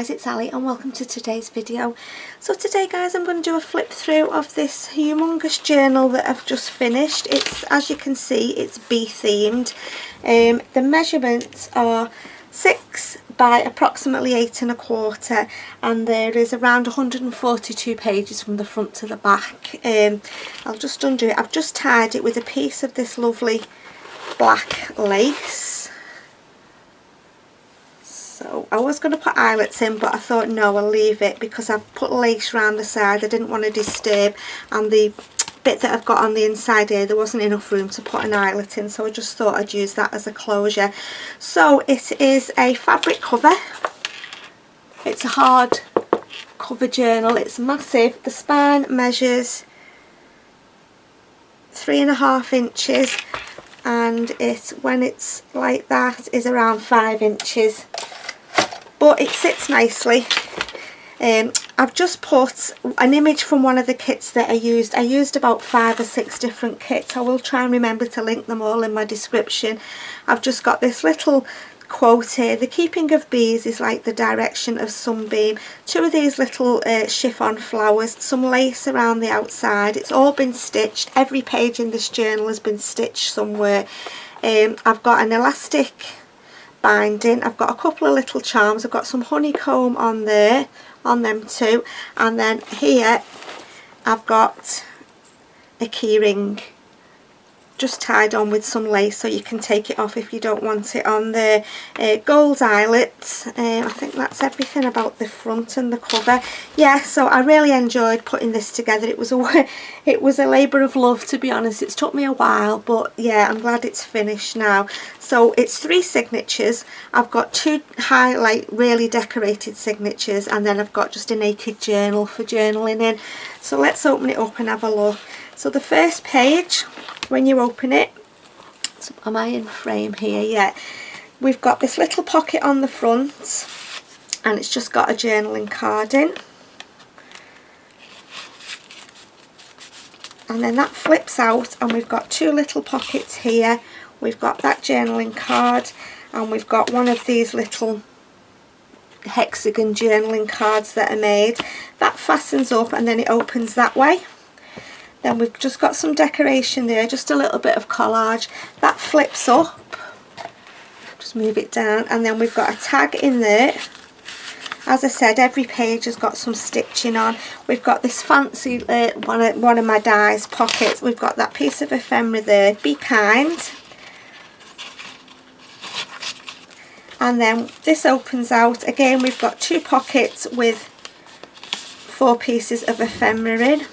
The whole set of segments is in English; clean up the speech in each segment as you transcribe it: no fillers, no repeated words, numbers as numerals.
guys, it's Ali and welcome to today's video. So today guys, I'm going to do a flip through of this humongous journal that I've just finished. It's, as you can see, it's bee themed. The measurements are 6 by approximately 8 1/4, and there is around 142 pages from the front to the back. I'll just undo it. I've just tied it with a piece of this lovely black lace. So I was going to put eyelets in, but I thought no, I'll leave it because I've put lace around the side. I didn't want to disturb, and the bit that I've got on the inside here, there wasn't enough room to put an eyelet in, so I just thought I'd use that as a closure. So it is a fabric cover. It's a hard cover journal. It's massive. The spine measures 3.5 inches, and it, when it's like that, is around 5 inches. But it sits nicely. I've just put an image from one of the kits that I used. I used about 5 or 6 different kits. I will try and remember to link them all in my description. I've just got this little quote here: the keeping of bees is like the direction of sunbeam. 2 of these little chiffon flowers, some lace around the outside. It's all been stitched. Every page in this journal has been stitched somewhere. I've got an elastic binding. I've got a couple of little charms. I've got some honeycomb on there, on them too, and then here I've got a key ring just tied on with some lace, so you can take it off if you don't want it on there. Gold eyelets. I think that's everything about the front and the cover. Yeah, so I really enjoyed putting this together. It was a labour of love, to be honest. It's took me a while, but yeah, I'm glad it's finished now. So it's 3 signatures. I've got 2 highlight really decorated signatures, and then I've got just a naked journal for journaling in. So let's open it up and have a look. So the first page, when you open it, so am I in frame here? Yeah, we've got this little pocket on the front, and it's just got a journaling card in, and then that flips out, and we've got 2 little pockets here. We've got that journaling card, and we've got one of these little hexagon journaling cards that are made. That fastens up and then it opens that way. Then we've just got some decoration there, just a little bit of collage. That flips up, just move it down, and then we've got a tag in there. As I said, every page has got some stitching on. We've got this fancy one of my dies pockets. We've got that piece of ephemera there, be kind. And then this opens out. Again, we've got 2 pockets with 4 pieces of ephemera in.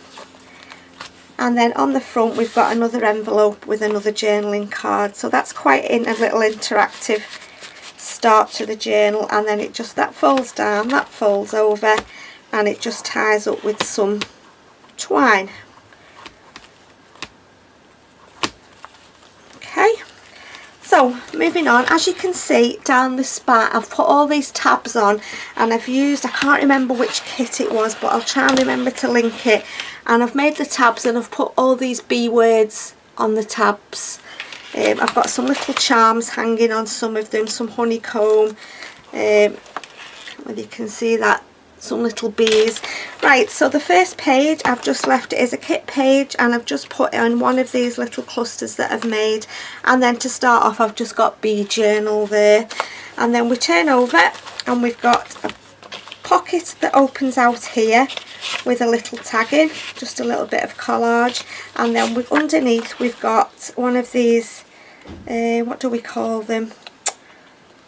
And then on the front we've got another envelope with another journaling card. So that's quite a little interactive start to the journal. And then it just, that folds down, that folds over, and it just ties up with some twine. Okay, so moving on, as you can see down the spine, I've put all these tabs on, and I've used, I can't remember which kit it was, but I'll try and remember to link it. And I've made the tabs, and I've put all these bee words on the tabs. I've got some little charms hanging on some of them, some honeycomb, whether you can see that, some little bees. Right, so the first page I've just left it as a kit page, and I've just put on one of these little clusters that I've made. And then to start off, I've just got bee journal there. And then we turn over and we've got a pocket that opens out here with a little tag in, just a little bit of collage. And then underneath we've got one of these, what do we call them?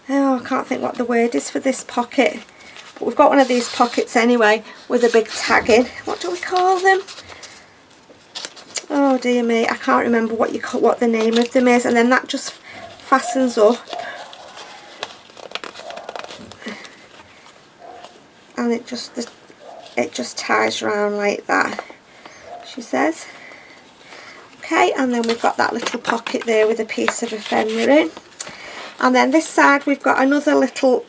Oh, I can't think what the word is for this pocket. But we've got one of these pockets anyway with a big tag in. What do we call them? Oh dear me, I can't remember what the name of them is. And then that just fastens up, and it just ties around like that, she says. Okay, and then we've got that little pocket there with a piece of ephemera in. And then this side we've got another little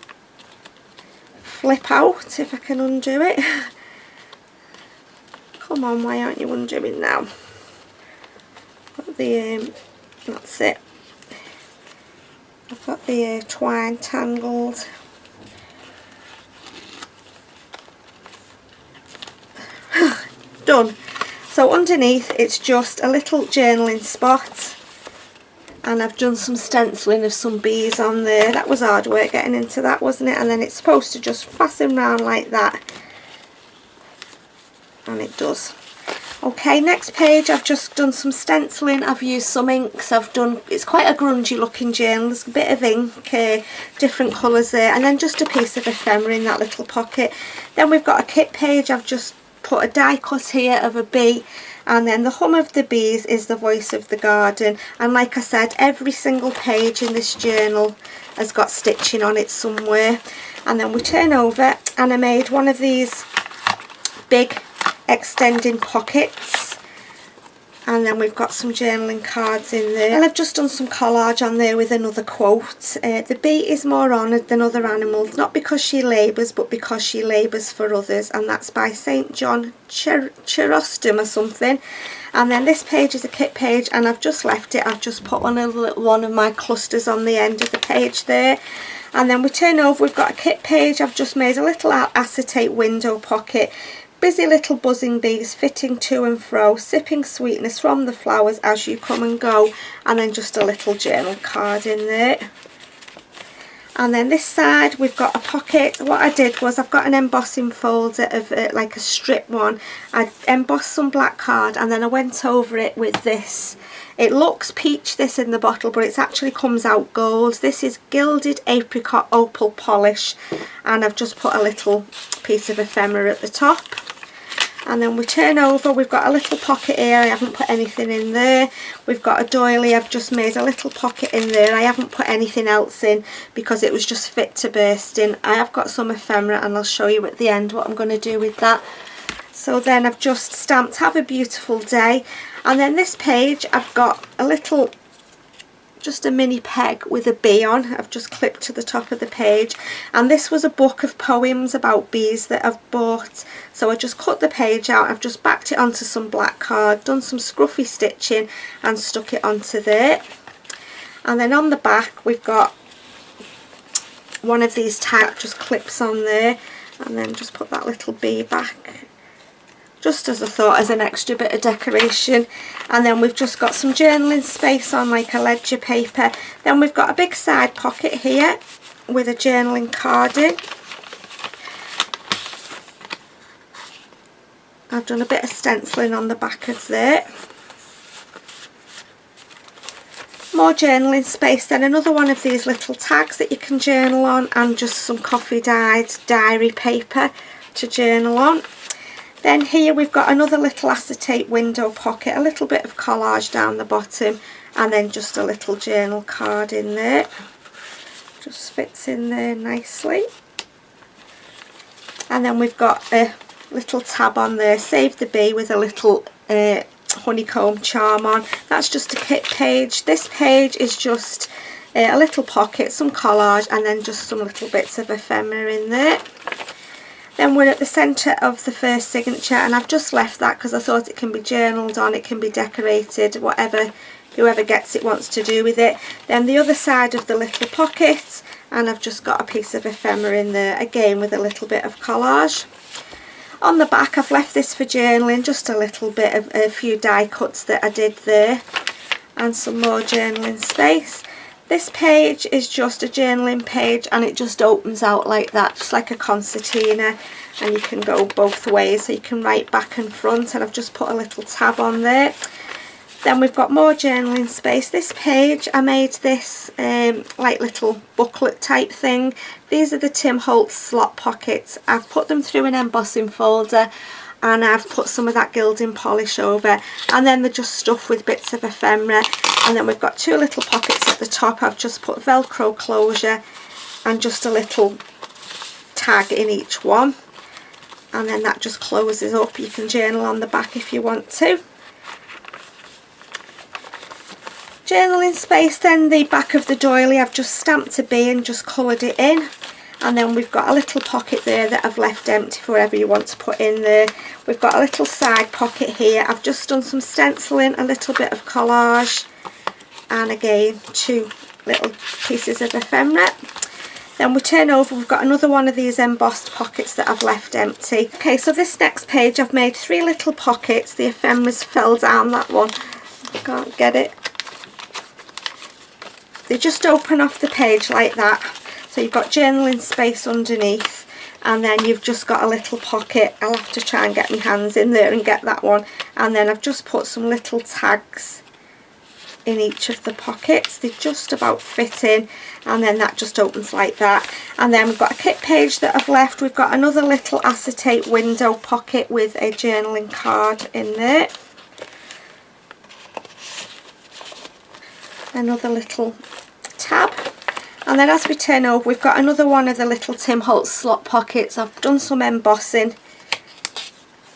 flip out, if I can undo it. Come on, why aren't you undoing now? Got the that's it. I've got the twine tangled. done. So underneath it's just a little journaling spot, and I've done some stenciling of some bees on there. That was hard work getting into that, wasn't it? And then it's supposed to just fasten round like that, and it does. Okay, next page I've just done some stenciling. I've used some inks. It's quite a grungy looking journal. There's a bit of ink, different colours there, and then just a piece of ephemera in that little pocket. Then we've got a kit page. I've just put a die cut here of a bee, and then the hum of the bees is the voice of the garden. And like I said, every single page in this journal has got stitching on it somewhere. And then we turn over, and I made one of these big extending pockets, and then we've got some journaling cards in there, and I've just done some collage on there with another quote. The bee is more honoured than other animals, not because she labours, but because she labours for others, and that's by St John Chrysostom or something. And then this page is a kit page, and I've just left it. I've just put one of my clusters on the end of the page there. And then we turn over, we've got a kit page. I've just made a little acetate window pocket. Busy little buzzing bees fitting to and fro, sipping sweetness from the flowers as you come and go. And then just a little journal card in there. And then this side we've got a pocket. What I did was I've got an embossing folder of like a strip one. I embossed some black card, and then I went over it with this. It looks peach, this in the bottle, but it actually comes out gold. This is Gilded Apricot Opal Polish, and I've just put a little piece of ephemera at the top. And then we turn over, we've got a little pocket here. I haven't put anything in there. We've got a doily. I've just made a little pocket in there. I haven't put anything else in because it was just fit to burst in. I have got some ephemera, and I'll show you at the end what I'm going to do with that. So then I've just stamped "Have a beautiful day." And then this page I've got a little, just a mini peg with a bee on. I've just clipped to the top of the page, and this was a book of poems about bees that I've bought. So I just cut the page out. I've just backed it onto some black card, done some scruffy stitching, and stuck it onto there. And then on the back we've got one of these tags, just clips on there, and then just put that little bee back, just as I thought, as an extra bit of decoration. And then we've just got some journaling space on like a ledger paper. Then we've got a big side pocket here with a journaling card in. I've done a bit of stenciling on the back of there. More journaling space, then another one of these little tags that you can journal on, and just some coffee dyed diary paper to journal on. Then here we've got another little acetate window pocket, a little bit of collage down the bottom, and then just a little journal card in there. Just fits in there nicely. And then we've got a little tab on there, Save the Bee, with a little honeycomb charm on. That's just a kit page. This page is just a little pocket, some collage, and then just some little bits of ephemera in there. Then we're at the centre of the first signature, and I've just left that because I thought it can be journaled on, it can be decorated, whatever whoever gets it wants to do with it. Then the other side of the little pocket, and I've just got a piece of ephemera in there, again with a little bit of collage. On the back I've left this for journaling, just a little bit of a few die cuts that I did there, and some more journaling space. This page is just a journaling page, and it just opens out like that, just like a concertina, and you can go both ways, so you can write back and front, and I've just put a little tab on there. Then we've got more journaling space. This page, I made this like little booklet type thing. These are the Tim Holtz slot pockets. I've put them through an embossing folder, and I've put some of that gilding polish over, and then they're just stuffed with bits of ephemera. And then we've got two little pockets at the top. I've just put Velcro closure and just a little tag in each one, and then that just closes up. You can journal on the back if you want to. Journaling space, then the back of the doily, I've just stamped a bee and just coloured it in. And then we've got a little pocket there that I've left empty for whatever you want to put in there. We've got a little side pocket here. I've just done some stenciling, a little bit of collage, and again two little pieces of ephemera. Then we turn over, we've got another one of these embossed pockets that I've left empty. Okay, so this next page I've made 3 little pockets. The ephemera's fell down, that one. I can't get it. They just open off the page like that. So you've got journaling space underneath, and then you've just got a little pocket. I'll have to try and get my hands in there and get that one. And then I've just put some little tags in each of the pockets. They just about fit in, and then that just opens like that. And then we've got a kit page that I've left. We've got another little acetate window pocket with a journaling card in there. Another little tab. And then as we turn over, we've got another one of the little Tim Holtz slot pockets. I've done some embossing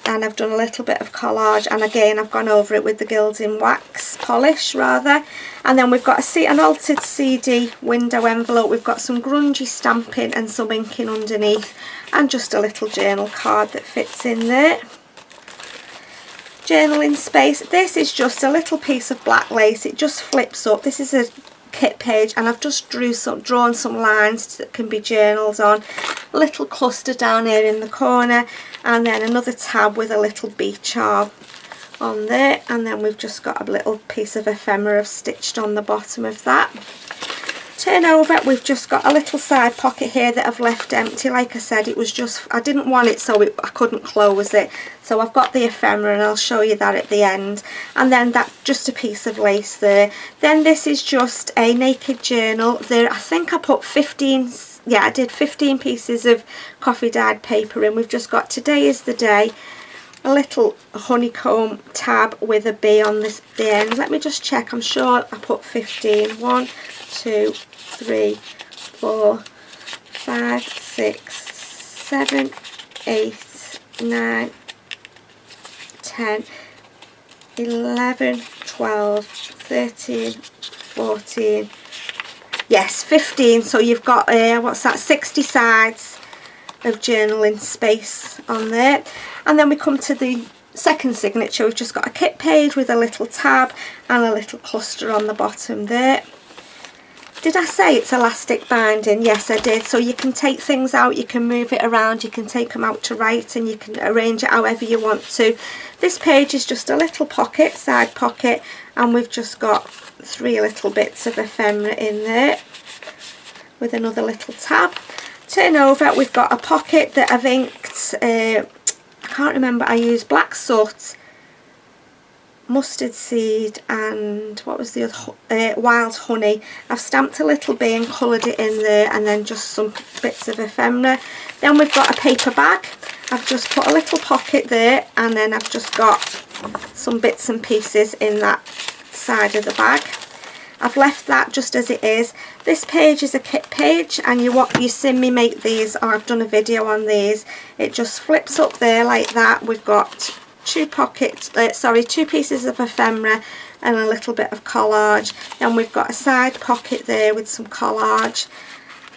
and I've done a little bit of collage, and again I've gone over it with the gilding wax polish rather. And then we've got an altered CD window envelope. We've got some grungy stamping and some inking underneath, and just a little journal card that fits in there. Journaling space. This is just a little piece of black lace. It just flips up. This is a kit page, and I've just drawn some lines that can be journals on. A little cluster down here in the corner, and then another tab with a little bee charm on there, and then we've just got a little piece of ephemera stitched on the bottom of that. Turn over, we've just got a little side pocket here that I've left empty. Like I said, it was just, I didn't want it so I couldn't close it, so I've got the ephemera and I'll show you that at the end. And then that, just a piece of lace there. Then this is just a naked journal. There, I think I put 15, yeah I did 15 pieces of coffee dyed paper in. We've just got today is the day, a little honeycomb tab with a bee on the end. Let me just check, I'm sure I put 15. 1, 2, 3, 4, 5, 6, 7, 8, 9, 10, 11, 12, 13, 14, yes 15. So you've got what's that, 60 sides of journaling space on there. And then we come to the second signature. We've just got a kit page with a little tab and a little cluster on the bottom there. Did I say it's elastic binding? Yes, I did. So you can take things out, you can move it around, you can take them out to write, and you can arrange it however you want to. This page is just a little pocket, side pocket, and we've just got 3 little bits of ephemera in there with another little tab. Turn over, we've got a pocket that I've inked, I can't remember, I used black soot, mustard seed, and what was the other, wild honey. I've stamped a little bee and coloured it in there, and then just some bits of ephemera. Then we've got a paper bag. I've just put a little pocket there, and then I've just got some bits and pieces in that side of the bag. I've left that just as it is. This page is a kit page, and you've seen me make these, or I've done a video on these. It just flips up there like that. We've got 2 pieces of ephemera and a little bit of collage. Then we've got a side pocket there with some collage,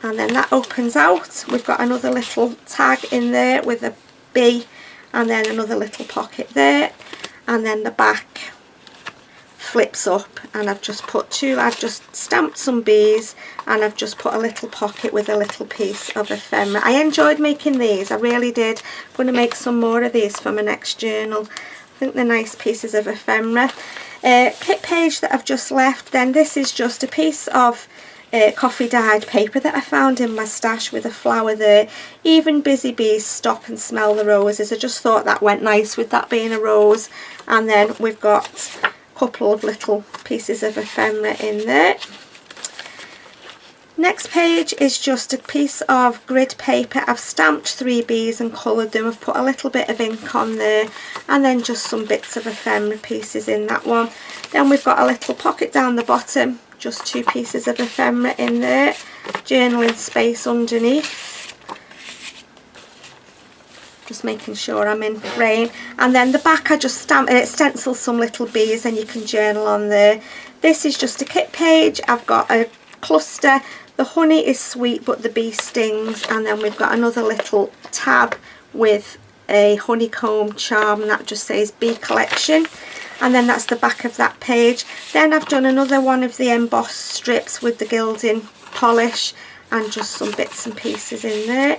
and then that opens out. We've got another little tag in there with a bee, and then another little pocket there, and then the back flips up, and I've just stamped some bees, and I've just put a little pocket with a little piece of ephemera. I enjoyed making these, I really did. I'm going to make some more of these for my next journal. I think they're nice pieces of ephemera. Kit page that I've just left, then this is just a piece of coffee dyed paper that I found in my stash with a flower there. Even busy bees stop and smell the roses. I just thought that went nice with that being a rose. And then we've got couple of little pieces of ephemera in there. Next page is just a piece of grid paper. I've stamped 3 bees and coloured them. I've put a little bit of ink on there, and then just some bits of ephemera pieces in that one. Then we've got a little pocket down the bottom, just 2 pieces of ephemera in there, journaling space underneath. Just making sure I'm in frame. And then the back I just stencil some little bees, and you can journal on there. This is just a kit page. I've got a cluster. The honey is sweet but the bee stings, and then we've got another little tab with a honeycomb charm, and that just says bee collection. And then that's the back of that page. Then I've done another one of the embossed strips with the gilding polish, and just some bits and pieces in there.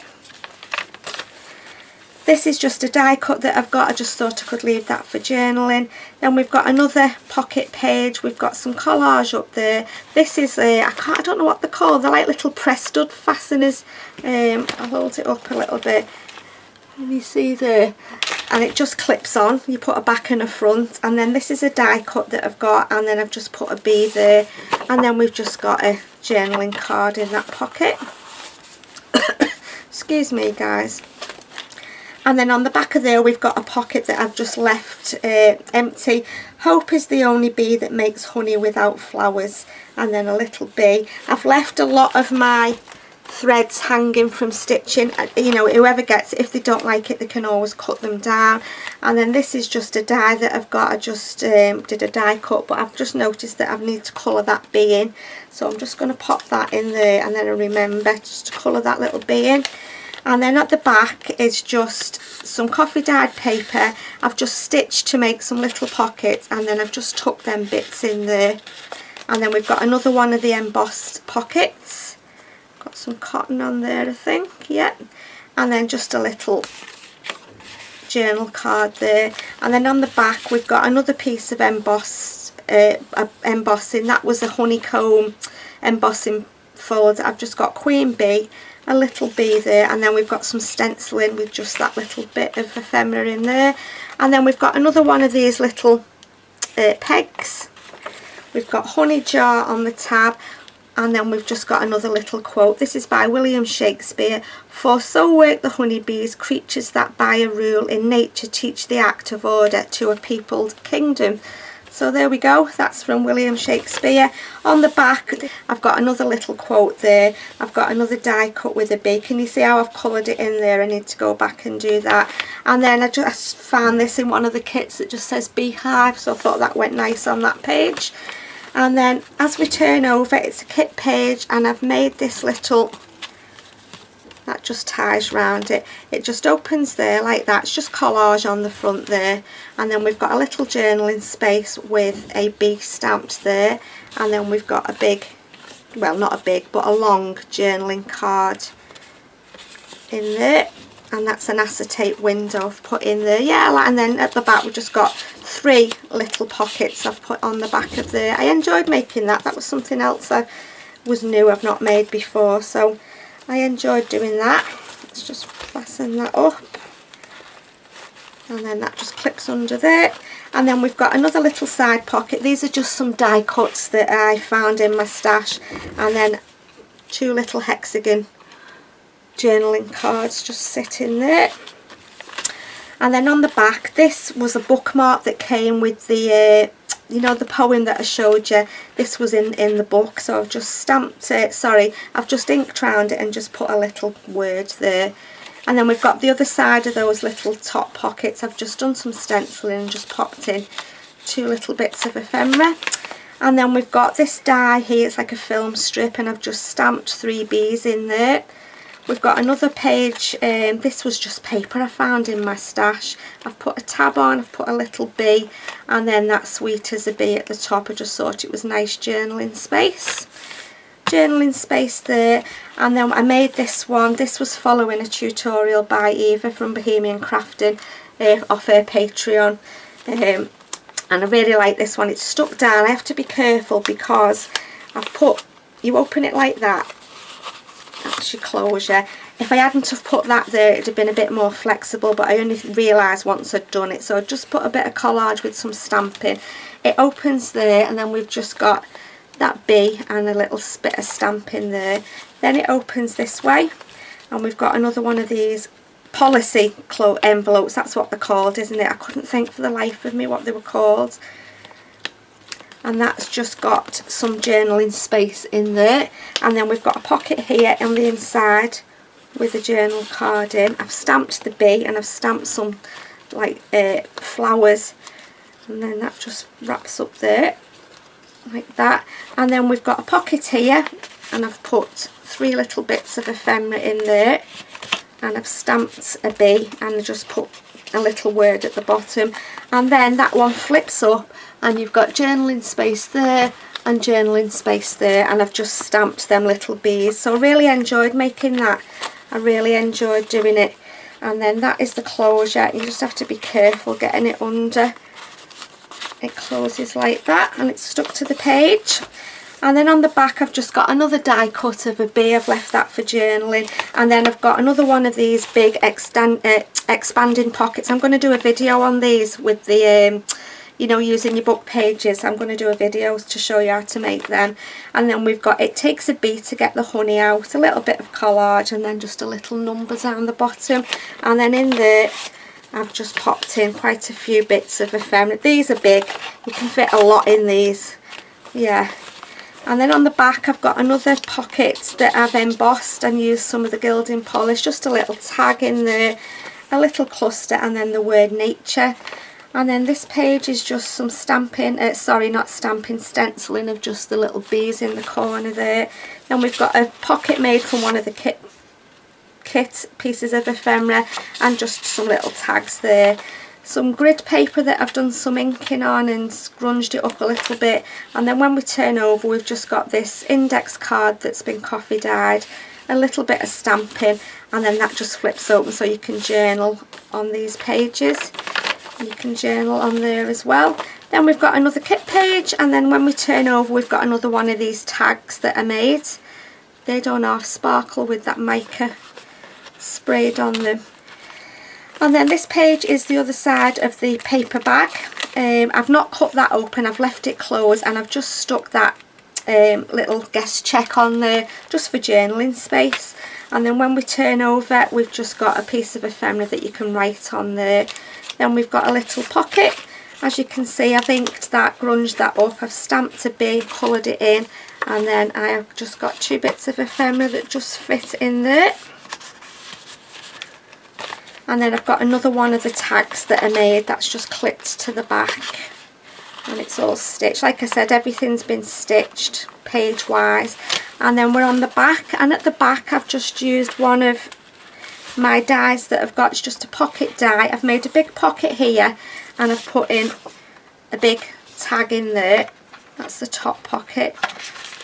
This is just a die cut that I've got. I just thought I could leave that for journaling. Then we've got another pocket page. We've got some collage up there. This is I don't know what they're called. They're like little press stud fasteners. I'll hold it up a little bit. Let me see there. And it just clips on. You put a back and a front. And then this is a die cut that I've got. And then I've just put a bee there. And then we've just got a journaling card in that pocket. Excuse me, guys. And then on the back of there we've got a pocket that I've just left empty. Hope is the only bee that makes honey without flowers. And then a little bee. I've left a lot of my threads hanging from stitching. You know, whoever gets it, if they don't like it, they can always cut them down. And then this is just a die that I've got. I just did a die cut, but I've just noticed that I need to colour that bee in. So I'm just going to pop that in there, and then I remember just to colour that little bee in. And then at the back is just some coffee dyed paper. I've just stitched to make some little pockets, and then I've just tucked them bits in there. And then we've got another one of the embossed pockets. Got some cotton on there, I think, yeah. And then just a little journal card there. And then on the back we've got another piece of embossing. That was a honeycomb embossing fold. I've just got Queen Bee, a little bee there, and then we've got some stenciling with just that little bit of ephemera in there. And then we've got another one of these little pegs. We've got honey jar on the tab, and then we've just got another little quote. This is by William Shakespeare. For so work the honeybees, creatures that by a rule in nature teach the act of order to a peopled kingdom. So there we go, that's from William Shakespeare. On the back I've got another little quote there. I've got another die cut with a bee. Can you see how I've coloured it in there? I need to go back and do that. And then I just found this in one of the kits that just says beehive, so I thought that went nice on that page. And then as we turn over, it's a kit page, and I've made this little, that just ties round it. It just opens there like that. It's just collage on the front there. And then we've got a little journaling space with a bee stamped there. And then we've got a big, well not a big, but a long journaling card in there. And that's an acetate window I've put in there. Yeah, and then at the back we've just got 3 little pockets I've put on the back of there. I enjoyed making that. That was something else I was new, I've not made before. So I enjoyed doing that. Let's just fasten that up, and then that just clips under there. And then we've got another little side pocket. These are just some die cuts that I found in my stash, and then 2 little hexagon journaling cards just sit in there. And then on the back, this was a bookmark that came with the you know, the poem that I showed you. This was in the book, so I've just stamped it, sorry, I've just inked round it and just put a little word there. And then we've got the other side of those little top pockets. I've just done some stenciling and just popped in 2 little bits of ephemera. And then we've got this die here, it's like a film strip, and I've just stamped 3 bees in there. We've got another page, this was just paper I found in my stash. I've put a tab on, I've put a little bee, and then that sweet as a bee at the top. I just thought it was nice journaling space. Journaling space there. And then I made this one. This was following a tutorial by Eva from Bohemian Crafting off her Patreon. And I really like this one. It's stuck down. I have to be careful because I've put, you open it like that. That's your closure. If I hadn't have put that there, it'd have been a bit more flexible, but I only realised once I'd done it. So I just put a bit of collage with some stamping. It opens there, and then we've just got that bee and a little bit of stamping there. Then it opens this way, and we've got another one of these policy envelopes. That's what they're called, isn't it? I couldn't think for the life of me what they were called. And that's just got some journaling space in there. And then we've got a pocket here on the inside with a journal card in. I've stamped the bee, and I've stamped some like flowers, and then that just wraps up there like that. And then we've got a pocket here, and I've put 3 little bits of ephemera in there, and I've stamped a bee, and I just put a little word at the bottom. And then that one flips up, and you've got journaling space there, and journaling space there, and I've just stamped them little bees. So I really enjoyed making that. I really enjoyed doing it. And then that is the closure. You just have to be careful getting it under. It closes like that and it's stuck to the page. And then on the back I've just got another die cut of a bee. I've left that for journaling. And then I've got another one of these big expanding pockets. I'm going to do a video on these with the you know, using your book pages. I'm going to do a video to show you how to make them. And then we've got It Takes a Bee to Get the Honey Out, a little bit of collage, and then just a little number down the bottom. And then in there I've just popped in quite a few bits of ephemera. These are big, you can fit a lot in these, yeah. And then on the back I've got another pocket that I've embossed and used some of the gilding polish, just a little tag in there, a little cluster, and then the word nature. And then this page is just some stamping, sorry, not stamping, stenciling of just the little bees in the corner there. Then we've got a pocket made from one of the kit pieces of ephemera, and just some little tags there. Some grid paper that I've done some inking on and scrunged it up a little bit. And then when we turn over, we've just got this index card that's been coffee dyed, a little bit of stamping, and then that just flips open so you can journal on these pages. You can journal on there as well. Then we've got another kit page, and then when we turn over we've got another one of these tags that I made. They don't half sparkle with that mica sprayed on them. And then this page is the other side of the paper bag. I've not cut that open, I've left it closed, and I've just stuck that little guest check on there just for journaling space. And then when we turn over we've just got a piece of ephemera that you can write on there. Then we've got a little pocket. As you can see, I've inked that, grunged that up, I've stamped a bee, coloured it in, and then I've just got two bits of ephemera that just fit in there. And then I've got another one of the tags that I made that's just clipped to the back, and it's all stitched. Like I said, everything's been stitched page wise. And then we're on the back, and at the back I've just used one of my dies that I've got. It's just a pocket die. I've made a big pocket here and I've put in a big tag in there. That's the top pocket.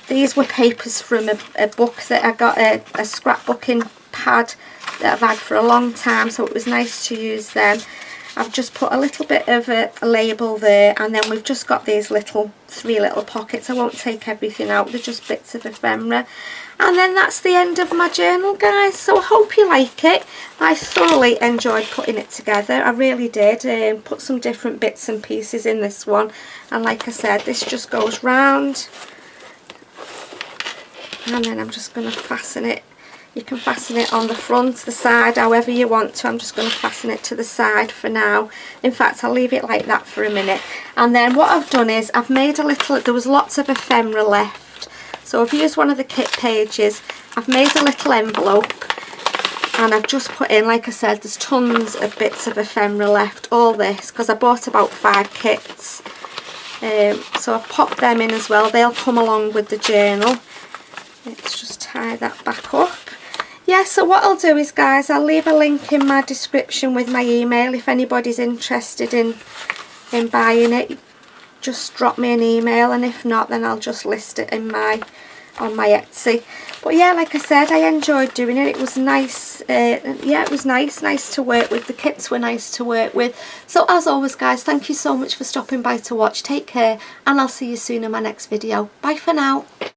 These were papers from a book that I got, a scrapbooking pad that I've had for a long time, so it was nice to use them. I've just put a little bit of a label there, and then we've just got these three little pockets. I won't take everything out, they're just bits of ephemera. And then that's the end of my journal, guys. So I hope you like it. I thoroughly enjoyed putting it together, I really did. Put some different bits and pieces in this one, and like I said, this just goes round, and then I'm just going to fasten it. You can fasten it on the front, the side, however you want to. I'm just going to fasten it to the side for now. In fact, I'll leave it like that for a minute. And then what I've done is I've made a little, there was lots of ephemera left, so I've used one of the kit pages. I've made a little envelope, and I've just put in, like I said, there's tons of bits of ephemera left, all this, because I bought about 5 kits. So I've popped them in as well. They'll come along with the journal. Let's just tie that back up. Yeah, so what I'll do is, guys, I'll leave a link in my description with my email. If anybody's interested in buying it, just drop me an email, and if not, then I'll just list it in on my Etsy. But yeah, like I said, I enjoyed doing it. It was nice. Yeah, it was nice to work with. The kits were nice to work with. So as always, guys, thank you so much for stopping by to watch. Take care, and I'll see you soon in my next video. Bye for now.